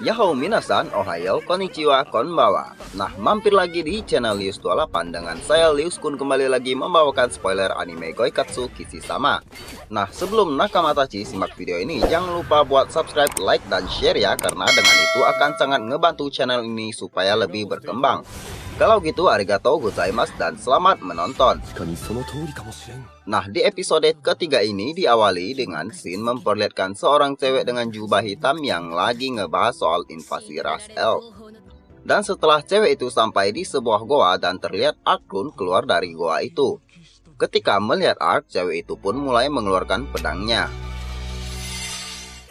Yahoo minasan, ohayo, konnichiwa, konbawa. Nah, mampir lagi di channel Lius28 dengan saya Lius Kun kembali lagi membawakan spoiler anime Goikatsu Kishi-sama. Nah, sebelum Nakamatachi simak video ini, jangan lupa buat subscribe, like, dan share ya, karena dengan itu akan sangat ngebantu channel ini supaya lebih berkembang. Kalau gitu, arigatou gozaimasu dan selamat menonton. Nah, di episode ketiga ini diawali dengan scene memperlihatkan seorang cewek dengan jubah hitam yang lagi ngebahas soal invasi ras elf. Dan setelah cewek itu sampai di sebuah goa dan terlihat Arkun keluar dari goa itu. Ketika melihat Ark, cewek itu pun mulai mengeluarkan pedangnya.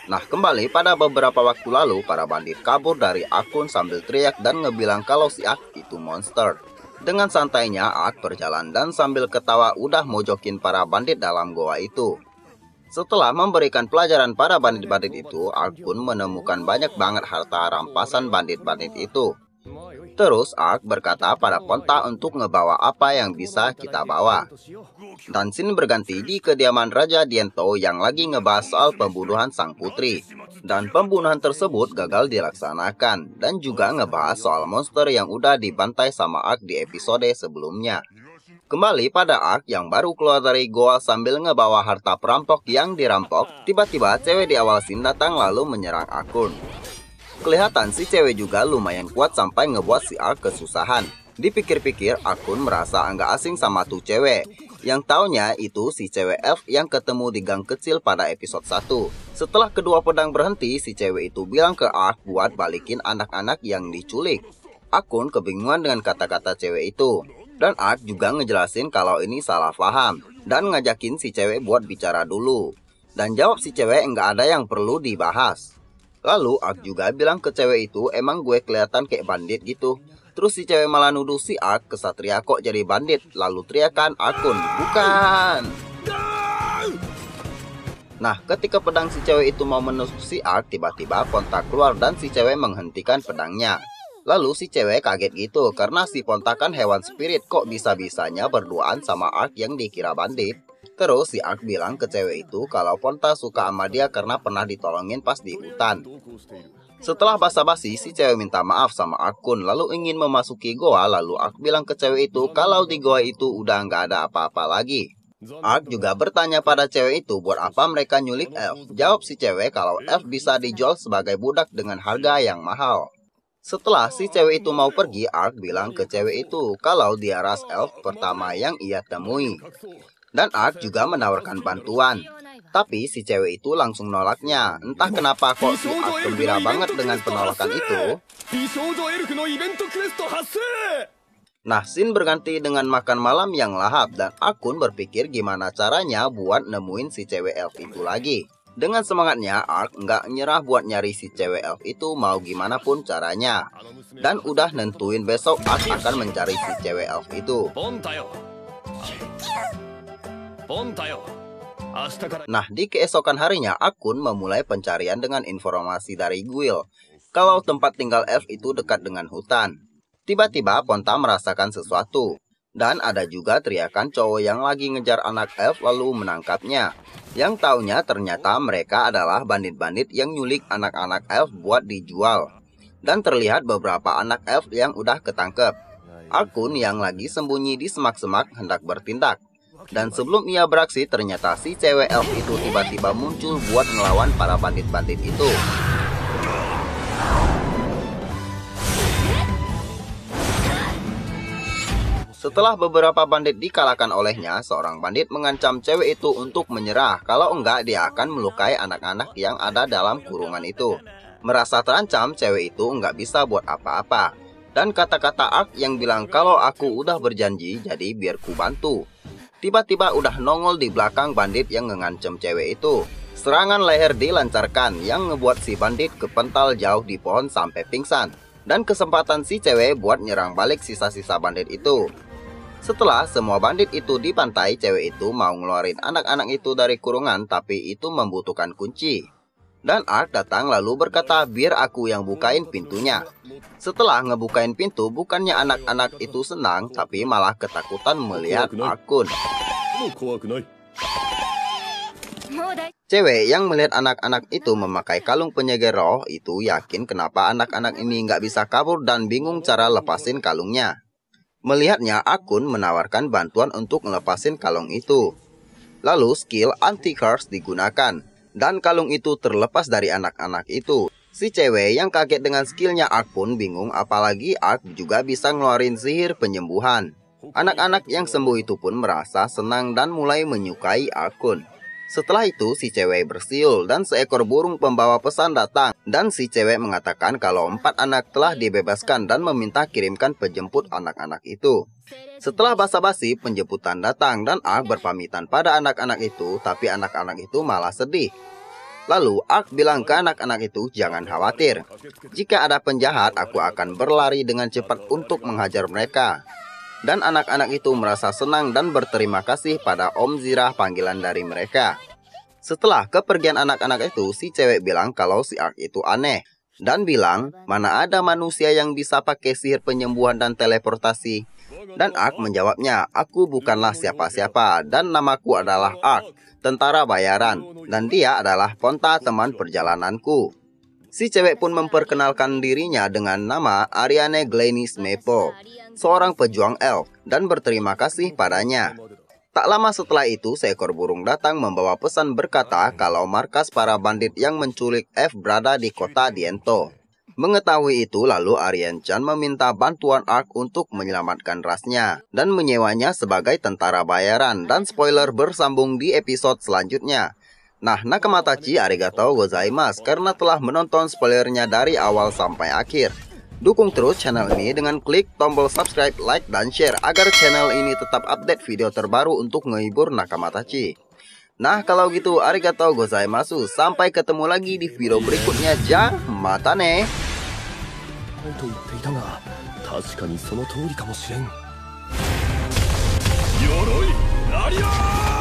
Nah, kembali pada beberapa waktu lalu, para bandit kabur dari Arkun sambil teriak dan ngebilang kalau si Ark itu monster. Dengan santainya, Ark berjalan dan sambil ketawa udah mojokin para bandit dalam goa itu. Setelah memberikan pelajaran pada bandit-bandit itu, Ark pun menemukan banyak banget harta rampasan bandit-bandit itu. Terus Ark berkata pada Ponta untuk ngebawa apa yang bisa kita bawa. Dan scene berganti di kediaman Raja Diento yang lagi ngebahas soal pembunuhan sang putri. Dan pembunuhan tersebut gagal dilaksanakan. Dan juga ngebahas soal monster yang udah dibantai sama Ark di episode sebelumnya. Kembali pada Ark yang baru keluar dari goa sambil ngebawa harta perampok yang dirampok. Tiba-tiba cewek di awal scene datang lalu menyerang Arkun. Kelihatan si cewek juga lumayan kuat sampai ngebuat si Ark kesusahan. Dipikir-pikir, Arkun merasa agak asing sama tuh cewek. Yang taunya itu si cewek elf yang ketemu di gang kecil pada episode 1. Setelah kedua pedang berhenti, si cewek itu bilang ke Ark buat balikin anak-anak yang diculik. Arkun kebingungan dengan kata-kata cewek itu. Dan Ark juga ngejelasin kalau ini salah paham. Dan ngajakin si cewek buat bicara dulu. Dan jawab si cewek nggak ada yang perlu dibahas. Lalu Ark juga bilang ke cewek itu, emang gue kelihatan kayak bandit gitu. Terus si cewek malah nuduh si Ark, kesatria kok jadi bandit. Lalu teriakan Arkun, bukan. Nah, ketika pedang si cewek itu mau menusuk si Ark, tiba-tiba Ponta keluar dan si cewek menghentikan pedangnya. Lalu si cewek kaget gitu, karena si Ponta kan hewan spirit, kok bisa-bisanya berduaan sama Ark yang dikira bandit. Terus si Ark bilang ke cewek itu kalau Ponta suka sama dia karena pernah ditolongin pas di hutan. Setelah basa-basi, si cewek minta maaf sama Arkun lalu ingin memasuki goa. Lalu Ark bilang ke cewek itu kalau di goa itu udah nggak ada apa-apa lagi. Ark juga bertanya pada cewek itu buat apa mereka nyulik elf. Jawab si cewek kalau elf bisa dijual sebagai budak dengan harga yang mahal. Setelah si cewek itu mau pergi, Ark bilang ke cewek itu kalau dia ras elf pertama yang ia temui. Dan Ark juga menawarkan bantuan. Tapi si cewek itu langsung nolaknya. Entah kenapa kok si Ark gembira banget dengan penolakan itu. Nah, scene berganti dengan makan malam yang lahap. Dan Arkun berpikir gimana caranya buat nemuin si cewek elf itu lagi. Dengan semangatnya, Ark nggak nyerah buat nyari si cewek elf itu mau gimana pun caranya. Dan udah nentuin besok Ark akan mencari si cewek elf itu. Nah, di keesokan harinya, Arkun memulai pencarian dengan informasi dari Guil. Kalau tempat tinggal elf itu dekat dengan hutan. Tiba-tiba Ponta merasakan sesuatu. Dan ada juga teriakan cowok yang lagi ngejar anak elf lalu menangkapnya. Yang taunya ternyata mereka adalah bandit-bandit yang nyulik anak-anak elf buat dijual. Dan terlihat beberapa anak elf yang udah ketangkep. Arkun yang lagi sembunyi di semak-semak hendak bertindak. Dan sebelum ia beraksi, ternyata si cewek elf itu tiba-tiba muncul buat ngelawan para bandit-bandit itu. Setelah beberapa bandit dikalahkan olehnya, seorang bandit mengancam cewek itu untuk menyerah. Kalau enggak, dia akan melukai anak-anak yang ada dalam kurungan itu. Merasa terancam, cewek itu enggak bisa buat apa-apa. Dan kata-kata Ark yang bilang kalau aku udah berjanji, jadi biar ku bantu. Tiba-tiba udah nongol di belakang bandit yang mengancam cewek itu. Serangan leher dilancarkan yang ngebuat si bandit kepental jauh di pohon sampai pingsan. Dan kesempatan si cewek buat nyerang balik sisa-sisa bandit itu. Setelah semua bandit itu dipantai, cewek itu mau ngeluarin anak-anak itu dari kurungan, tapi itu membutuhkan kunci. Dan Ark datang lalu berkata biar aku yang bukain pintunya. Setelah ngebukain pintu, bukannya anak-anak itu senang, tapi malah ketakutan melihat Arkun. Cewek yang melihat anak-anak itu memakai kalung penyeger roh itu yakin kenapa anak-anak ini nggak bisa kabur dan bingung cara lepasin kalungnya. Melihatnya, Akun menawarkan bantuan untuk ngelepasin kalung itu. Lalu skill anti-curse digunakan, dan kalung itu terlepas dari anak-anak itu. Si cewek yang kaget dengan skillnya Ark pun bingung, apalagi Ark juga bisa ngeluarin sihir penyembuhan. Anak-anak yang sembuh itu pun merasa senang dan mulai menyukai Akun. Setelah itu si cewek bersiul dan seekor burung pembawa pesan datang. Dan si cewek mengatakan kalau 4 anak telah dibebaskan dan meminta kirimkan penjemput anak-anak itu. Setelah basa-basi, penjemputan datang dan Ark berpamitan pada anak-anak itu, tapi anak-anak itu malah sedih. Lalu Ark bilang ke anak-anak itu jangan khawatir. Jika ada penjahat, aku akan berlari dengan cepat untuk menghajar mereka. Dan anak-anak itu merasa senang dan berterima kasih pada Om Zirah panggilan dari mereka. Setelah kepergian anak-anak itu, si cewek bilang kalau si Ark itu aneh. Dan bilang, mana ada manusia yang bisa pakai sihir penyembuhan dan teleportasi. Dan Ark menjawabnya, aku bukanlah siapa-siapa dan namaku adalah Ark, tentara bayaran. Dan dia adalah Ponta teman perjalananku. Si cewek pun memperkenalkan dirinya dengan nama Ariane Glenis Mepo, seorang pejuang elf, dan berterima kasih padanya. Tak lama setelah itu, seekor burung datang membawa pesan berkata kalau markas para bandit yang menculik F berada di kota Diento. Mengetahui itu, lalu Arian Chan meminta bantuan Ark untuk menyelamatkan rasnya dan menyewanya sebagai tentara bayaran. Dan spoiler bersambung di episode selanjutnya. Nah, nakamatachi arigatou gozaimasu karena telah menonton spoilernya dari awal sampai akhir. Dukung terus channel ini dengan klik tombol subscribe, like, dan share agar channel ini tetap update video terbaru untuk menghibur nakamatachi. Nah, kalau gitu arigatou gozaimasu. Sampai ketemu lagi di video berikutnya. Ja, mata ne. と言っていたが、確かにその通りかもしれん。鎧ラリアー